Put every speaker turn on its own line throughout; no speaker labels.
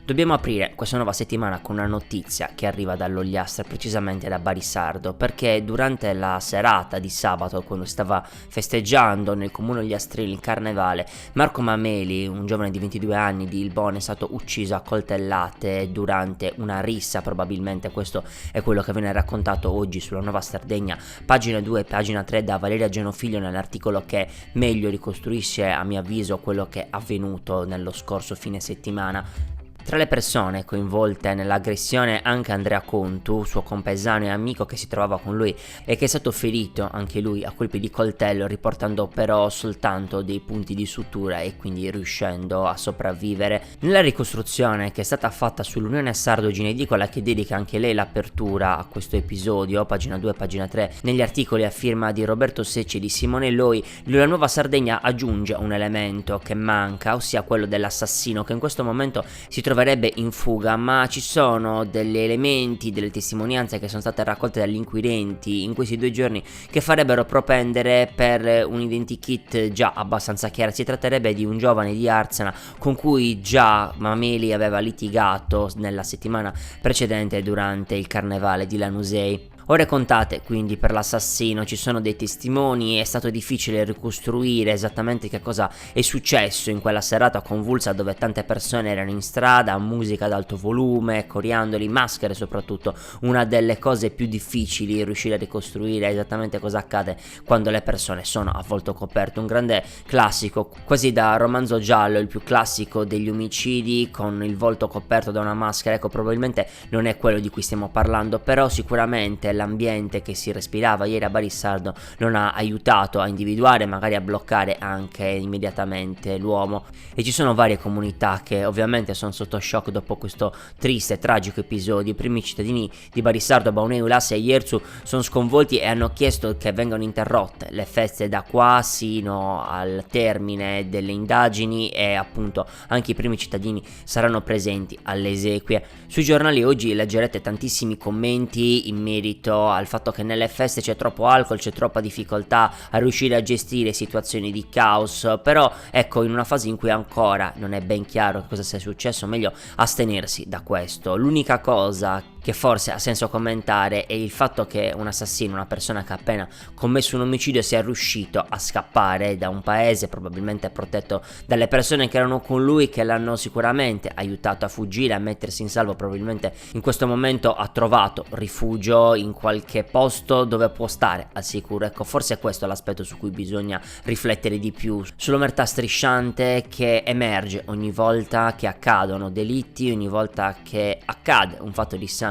Dobbiamo aprire questa nuova settimana con una notizia che arriva dall'Ogliastra, precisamente da Barisardo, perché durante la serata di sabato, quando stava festeggiando nel comune ogliastrino il carnevale, Marco Mameli, un giovane di 22 anni di Ilbone, è stato ucciso a coltellate durante una rissa. Probabilmente questo è quello che viene raccontato oggi sulla Nuova Sardegna, pagina 2 e pagina 3, da Valeria Genofiglio, nell'articolo che meglio ricostruisce, a mio avviso, quello che è avvenuto nello scorso fine settimana. Tra le persone coinvolte nell'aggressione anche Andrea Contu, suo compaesano e amico che si trovava con lui e che è stato ferito anche lui a colpi di coltello, riportando però soltanto dei punti di sutura e quindi riuscendo a sopravvivere. Nella ricostruzione che è stata fatta sull'Unione Sardo Ginedicola, che dedica anche lei l'apertura a questo episodio, pagina 2 e pagina 3, negli articoli a firma di Roberto Secci e di Simone Loi, la Nuova Sardegna aggiunge un elemento che manca, ossia quello dell'assassino, che in questo momento si troverebbe in fuga, ma ci sono degli elementi, delle testimonianze che sono state raccolte dagli inquirenti in questi 2 giorni che farebbero propendere per un identikit già abbastanza chiaro. Si tratterebbe di un giovane di Arzana con cui già Mameli aveva litigato nella settimana precedente durante il carnevale di Lanusei. Ore contate quindi per l'assassino, ci sono dei testimoni, è stato difficile ricostruire esattamente che cosa è successo in quella serata convulsa dove tante persone erano in strada, musica ad alto volume, coriandoli, maschere soprattutto. Una delle cose più difficili è riuscire a ricostruire esattamente cosa accade quando le persone sono a volto coperto. Un grande classico, quasi da romanzo giallo, il più classico degli omicidi con il volto coperto da una maschera. Ecco, probabilmente non è quello di cui stiamo parlando, però sicuramente l'ambiente che si respirava ieri a Barisardo non ha aiutato a individuare, magari a bloccare anche immediatamente l'uomo, e ci sono varie comunità che ovviamente sono sotto shock dopo questo triste e tragico episodio. I primi cittadini di Barisardo, Bauneu, Lassi e Ierzu sono sconvolti e hanno chiesto che vengano interrotte le feste da qua sino al termine delle indagini, e appunto anche i primi cittadini saranno presenti alle esequie. Sui giornali oggi leggerete tantissimi commenti in merito al fatto che nelle feste c'è troppo alcol, c'è troppa difficoltà a riuscire a gestire situazioni di caos, però ecco, in una fase in cui ancora non è ben chiaro cosa sia successo, meglio astenersi da questo. L'unica cosa che forse ha senso commentare è il fatto che un assassino, una persona che ha appena commesso un omicidio, sia riuscito a scappare da un paese, probabilmente protetto dalle persone che erano con lui, che l'hanno sicuramente aiutato a fuggire, a mettersi in salvo. Probabilmente in questo momento ha trovato rifugio in qualche posto dove può stare al sicuro. Ecco, forse è questo l'aspetto su cui bisogna riflettere di più, sull'omertà strisciante che emerge ogni volta che accadono delitti, ogni volta che accade un fatto di sangue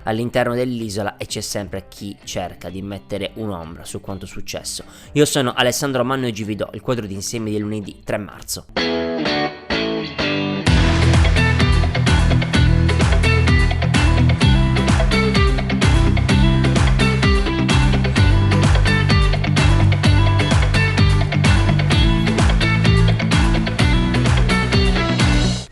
all'interno dell'isola, e c'è sempre chi cerca di mettere un'ombra su quanto successo. Io sono Alessandro Manno e vi do il quadro d'insieme di lunedì 3 marzo.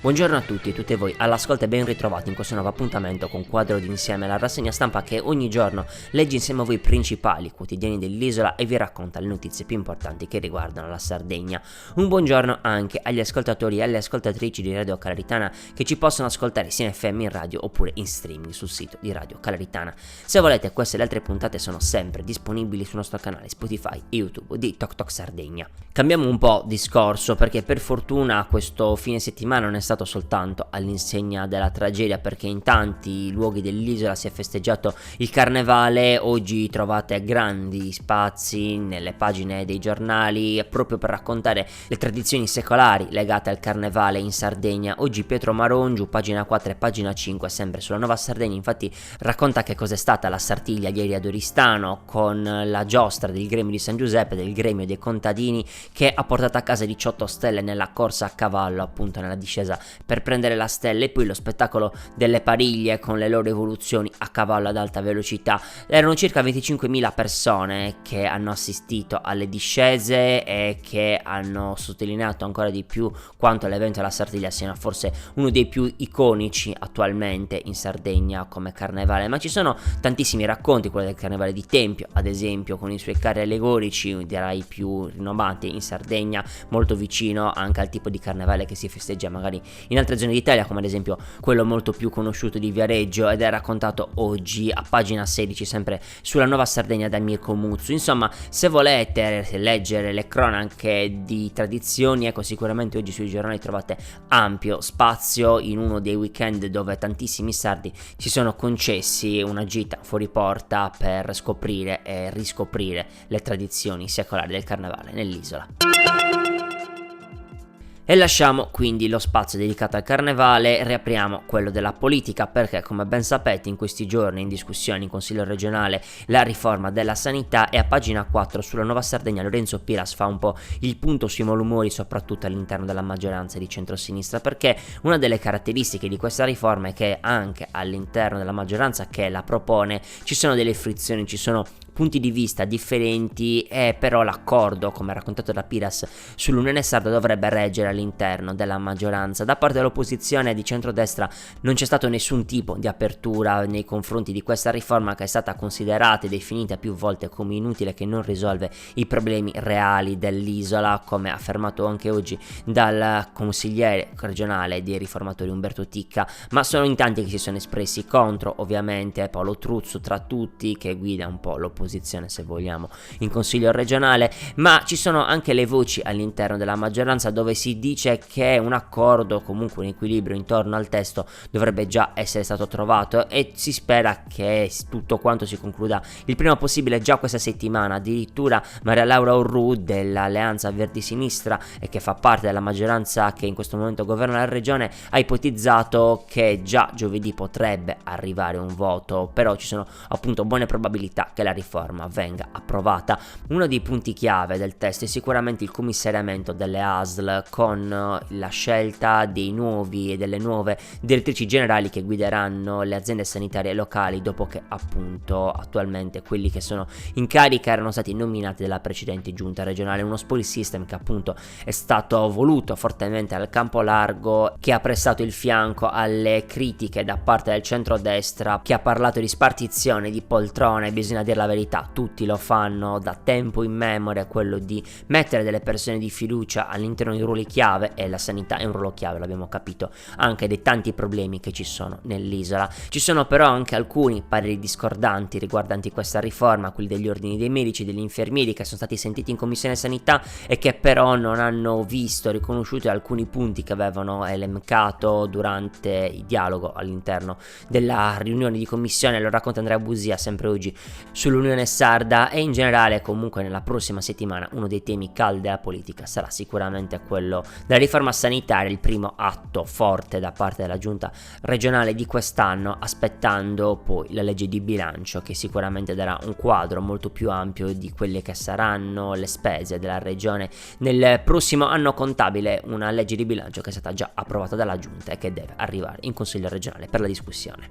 Buongiorno a tutti e tutte voi all'ascolto e ben ritrovati in questo nuovo appuntamento con Quadro d'Insieme, la rassegna stampa che ogni giorno legge insieme a voi i principali quotidiani dell'isola e vi racconta le notizie più importanti che riguardano la Sardegna. Un buongiorno anche agli ascoltatori e alle ascoltatrici di Radio Calaritana che ci possono ascoltare sia in FM, in radio oppure in streaming sul sito di Radio Calaritana. Se volete, queste e le altre puntate sono sempre disponibili sul nostro canale Spotify e YouTube di Tok Tok Sardegna. Cambiamo un po' discorso, perché per fortuna questo fine settimana non è stato soltanto all'insegna della tragedia, perché in tanti luoghi dell'isola si è festeggiato il carnevale. Oggi trovate grandi spazi nelle pagine dei giornali proprio per raccontare le tradizioni secolari legate al carnevale in Sardegna. Oggi Pietro Marongiu, pagina 4 e pagina 5, sempre sulla Nuova Sardegna, infatti racconta che cos'è stata la Sartiglia ieri ad Oristano, con la giostra del gremio di San Giuseppe, del gremio dei contadini, che ha portato a casa 18 stelle nella corsa a cavallo, appunto nella discesa per prendere la stella, e poi lo spettacolo delle pariglie con le loro evoluzioni a cavallo ad alta velocità. Erano circa 25.000 persone che hanno assistito alle discese e che hanno sottolineato ancora di più quanto l'evento della Sartiglia sia forse uno dei più iconici attualmente in Sardegna come carnevale. Ma ci sono tantissimi racconti, quello del carnevale di Tempio ad esempio, con i suoi carri allegorici, direi più rinomati in Sardegna, molto vicino anche al tipo di carnevale che si festeggia magari in altre zone d'Italia, come ad esempio quello molto più conosciuto di Viareggio, ed è raccontato oggi a pagina 16 sempre sulla Nuova Sardegna da Mirko Muzzu. Insomma, se volete leggere le cronache di tradizioni, ecco, sicuramente oggi sui giornali trovate ampio spazio in uno dei weekend dove tantissimi sardi si sono concessi una gita fuori porta per scoprire e riscoprire le tradizioni secolari del carnevale nell'isola. E lasciamo quindi lo spazio dedicato al carnevale e riapriamo quello della politica, perché come ben sapete in questi giorni in discussione in Consiglio regionale la riforma della sanità, e a pagina 4 sulla Nuova Sardegna Lorenzo Piras fa un po' il punto sui malumori soprattutto all'interno della maggioranza di centrosinistra, perché una delle caratteristiche di questa riforma è che anche all'interno della maggioranza che la propone ci sono delle frizioni, ci sono punti di vista differenti, e però l'accordo, come raccontato da Piras, sull'Unione Sarda dovrebbe reggere all'interno della maggioranza. Da parte dell'opposizione di centrodestra non c'è stato nessun tipo di apertura nei confronti di questa riforma, che è stata considerata e definita più volte come inutile, che non risolve i problemi reali dell'isola, come affermato anche oggi dal consigliere regionale dei riformatori Umberto Ticca. Ma sono in tanti che si sono espressi contro, ovviamente Paolo Truzzo tra tutti, che guida un po' l'opposizione se vogliamo in consiglio regionale, ma ci sono anche le voci all'interno della maggioranza dove si dice che un accordo, comunque un equilibrio intorno al testo dovrebbe già essere stato trovato, e si spera che tutto quanto si concluda il prima possibile già questa settimana. Addirittura Maria Laura Orrù dell'Alleanza Verdi Sinistra, e che fa parte della maggioranza che in questo momento governa la regione, ha ipotizzato che già giovedì potrebbe arrivare un voto, però ci sono appunto buone probabilità che la riforma venga approvata. Uno dei punti chiave del testo è sicuramente il commissariamento delle ASL, con la scelta dei nuovi e delle nuove direttrici generali che guideranno le aziende sanitarie locali, dopo che appunto attualmente quelli che sono in carica erano stati nominati dalla precedente giunta regionale. Uno spoil system che appunto è stato voluto fortemente dal campo largo, che ha prestato il fianco alle critiche da parte del centrodestra, che ha parlato di spartizione di poltrone. Bisogna dire la verità, tutti lo fanno da tempo immemore, quello di mettere delle persone di fiducia all'interno di ruoli chiave, e la sanità è un ruolo chiave, l'abbiamo capito anche dei tanti problemi che ci sono nell'isola. Ci sono però anche alcuni pareri discordanti riguardanti questa riforma, quelli degli ordini dei medici, degli infermieri, che sono stati sentiti in commissione sanità e che però non hanno visto riconosciuti alcuni punti che avevano elencato durante il dialogo all'interno della riunione di commissione. Lo racconta Andrea Busia sempre oggi sull'Unione Sarda. E in generale comunque nella prossima settimana uno dei temi caldi della politica sarà sicuramente quello della riforma sanitaria, il primo atto forte da parte della giunta regionale di quest'anno, aspettando poi la legge di bilancio, che sicuramente darà un quadro molto più ampio di quelle che saranno le spese della regione nel prossimo anno contabile, una legge di bilancio che è stata già approvata dalla giunta e che deve arrivare in consiglio regionale per la discussione.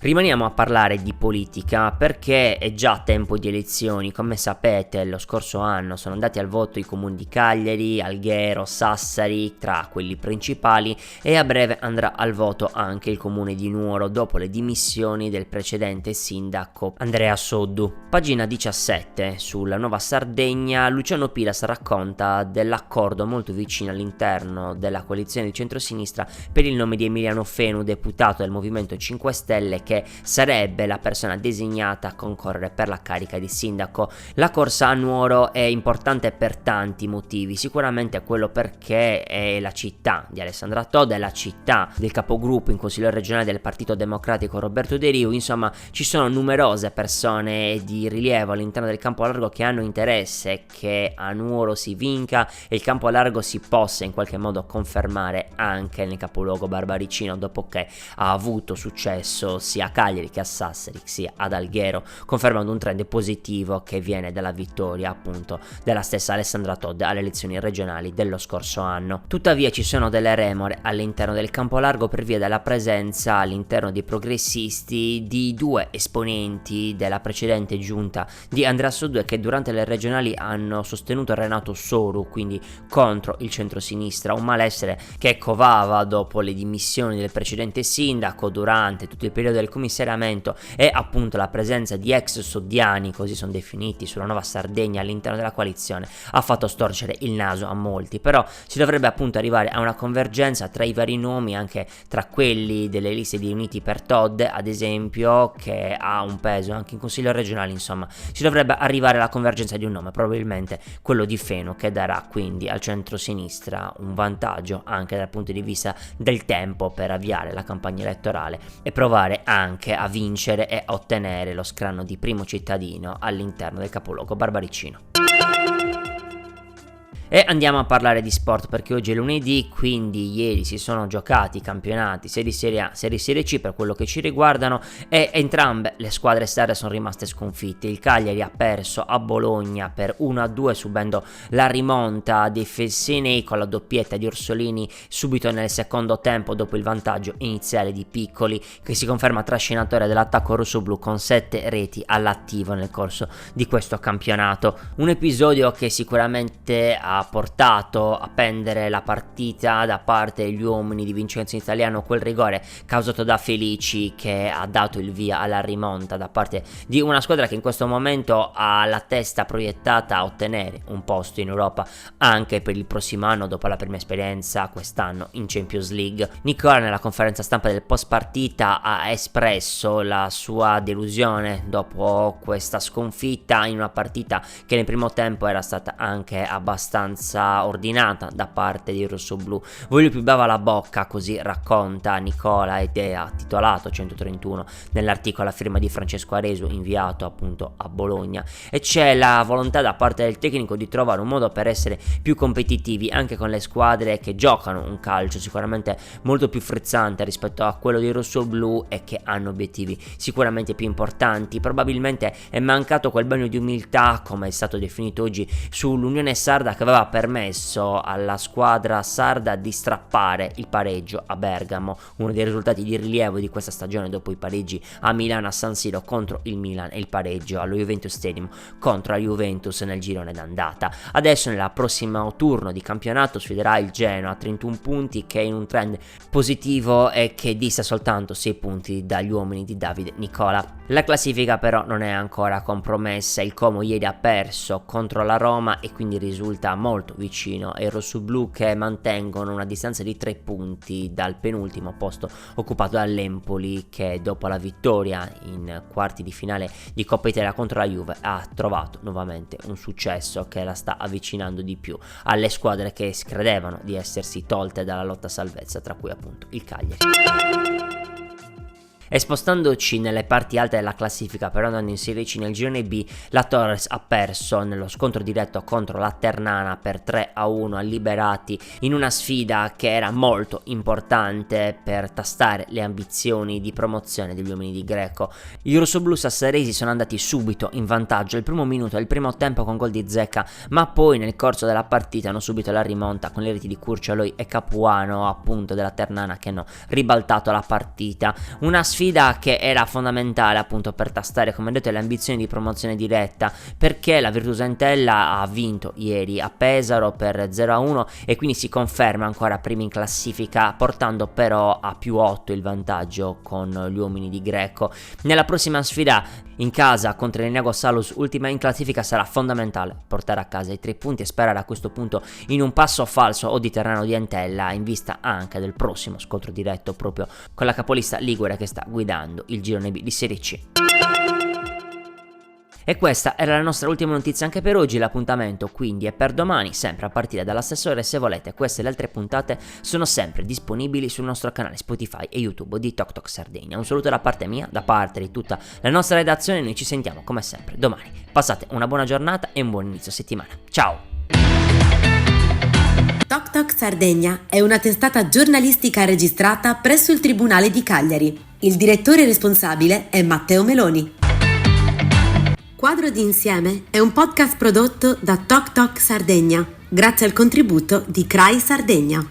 Rimaniamo a parlare di politica, perché è già tempo di elezioni. Come sapete, lo scorso anno sono andati al voto i comuni di Cagliari, Alghero, Sassari, tra quelli principali, e a breve andrà al voto anche il comune di Nuoro dopo le dimissioni del precedente sindaco Andrea Soddu. Pagina 17 sulla Nuova Sardegna, Luciano Piras racconta dell'accordo molto vicino all'interno della coalizione di centrosinistra per il nome di Emiliano Fenu, deputato del Movimento 5 Stelle, che sarebbe la persona designata a concorrere per la carica di sindaco. La corsa a Nuoro è importante per tanti motivi, sicuramente quello perché è la città di Alessandra Todda, è la città del capogruppo in consiglio regionale del Partito Democratico Roberto De Riu. Insomma, ci sono numerose persone di rilievo all'interno del campo largo che hanno interesse che a Nuoro si vinca e il campo largo si possa in qualche modo confermare anche nel capoluogo barbaricino, dopo che ha avuto successo sia a Cagliari che a Sassari sia ad Alghero, confermando un trend positivo che viene dalla vittoria appunto della stessa Alessandra Todda alle elezioni regionali dello scorso anno. Tuttavia ci sono delle remore all'interno del campo largo per via della presenza all'interno dei progressisti di due esponenti della precedente giunta di Andrea Soddu, che durante le regionali hanno sostenuto Renato Soru, quindi contro il centrosinistra, un malessere che covava dopo le dimissioni del precedente sindaco durante tutto il periodo del commissariamento e appunto la presenza di ex sogdiani, così sono definiti, sulla Nuova Sardegna all'interno della coalizione ha fatto storcere il naso a molti, però si dovrebbe appunto arrivare a una convergenza tra i vari nomi, anche tra quelli delle liste di Uniti per Todd ad esempio, che ha un peso anche in consiglio regionale. Insomma, si dovrebbe arrivare alla convergenza di un nome, probabilmente quello di Feno, che darà quindi al centro-sinistra un vantaggio anche dal punto di vista del tempo per avviare la campagna elettorale e provare anche a vincere e ottenere lo scranno di primo cittadino all'interno del capoluogo barbaricino. E andiamo a parlare di sport, perché oggi è lunedì, quindi ieri si sono giocati i campionati sia di Serie A sia di Serie C per quello che ci riguardano, e entrambe le squadre sarde sono rimaste sconfitte. Il Cagliari ha perso a Bologna per 1-2 subendo la rimonta dei Felsinei con la doppietta di Orsolini subito nel secondo tempo dopo il vantaggio iniziale di Piccoli, che si conferma trascinatore dell'attacco rossoblu con 7 reti all'attivo nel corso di questo campionato. Un episodio che sicuramente ha portato a pendere la partita da parte degli uomini di Vincenzo Italiano, quel rigore causato da Felici che ha dato il via alla rimonta da parte di una squadra che in questo momento ha la testa proiettata a ottenere un posto in Europa anche per il prossimo anno dopo la prima esperienza quest'anno in Champions League. Nicola nella conferenza stampa del post partita ha espresso la sua delusione dopo questa sconfitta in una partita che nel primo tempo era stata anche abbastanza ordinata da parte dei rossoblù. Voglio più bava la bocca, così racconta Nicola, ed è titolato 131 nell'articolo a firma di Francesco Aresu inviato appunto a Bologna, e c'è la volontà da parte del tecnico di trovare un modo per essere più competitivi anche con le squadre che giocano un calcio sicuramente molto più frizzante rispetto a quello dei rossoblù e che hanno obiettivi sicuramente più importanti. Probabilmente è mancato quel bagno di umiltà, come è stato definito oggi, sull'Unione Sarda, che aveva permesso alla squadra sarda di strappare il pareggio a Bergamo, uno dei risultati di rilievo di questa stagione dopo i pareggi a Milano, a San Siro contro il Milan e il pareggio allo Juventus Stadium contro la Juventus nel girone d'andata. Adesso nella prossima turno di campionato sfiderà il Genoa a 31 punti, che è in un trend positivo e che dista soltanto 6 punti dagli uomini di Davide Nicola. La classifica però non è ancora compromessa, il Como ieri ha perso contro la Roma e quindi risulta molto vicino ai rossoblù, che mantengono una distanza di 3 punti dal penultimo posto occupato dall'Empoli, che dopo la vittoria in quarti di finale di Coppa Italia contro la Juve ha trovato nuovamente un successo che la sta avvicinando di più alle squadre che credevano di essersi tolte dalla lotta a salvezza, tra cui appunto il Cagliari. E spostandoci nelle parti alte della classifica, però andando in Serie C, nel girone B la Torres ha perso nello scontro diretto contro la Ternana per 3-1 a Liberati, in una sfida che era molto importante per tastare le ambizioni di promozione degli uomini di Greco. I rossoblù sassaresi sono andati subito in vantaggio il primo minuto del primo tempo con gol di Zecca, ma poi nel corso della partita hanno subito la rimonta con le reti di Curcioloi e Capuano appunto della Ternana, che hanno ribaltato la partita. Una sfida che era fondamentale appunto per tastare, come detto, le ambizioni di promozione diretta, perché la Virtus Entella ha vinto ieri a Pesaro per 0-1 e quindi si conferma ancora prima in classifica, portando però a +8 il vantaggio con gli uomini di Greco. Nella prossima sfida in casa contro l'Eniago Salus, ultima in classifica, sarà fondamentale portare a casa i 3 punti e sperare a questo punto in un passo falso o di terreno di Entella, in vista anche del prossimo scontro diretto proprio con la capolista ligure che sta guidando il girone B di Serie C. E questa era la nostra ultima notizia anche per oggi. L'appuntamento quindi è per domani, sempre a partire dalla stessa ora, e se volete queste e le altre puntate sono sempre disponibili sul nostro canale Spotify e YouTube di Tok Tok Sardegna. Un saluto da parte mia, da parte di tutta la nostra redazione, noi ci sentiamo come sempre domani. Passate una buona giornata e un buon inizio settimana. Ciao!
Tok Tok Sardegna è una testata giornalistica registrata presso il Tribunale di Cagliari. Il direttore responsabile è Matteo Meloni. Quadro di Insieme è un podcast prodotto da Tok Tok Sardegna, grazie al contributo di CRAI Sardegna.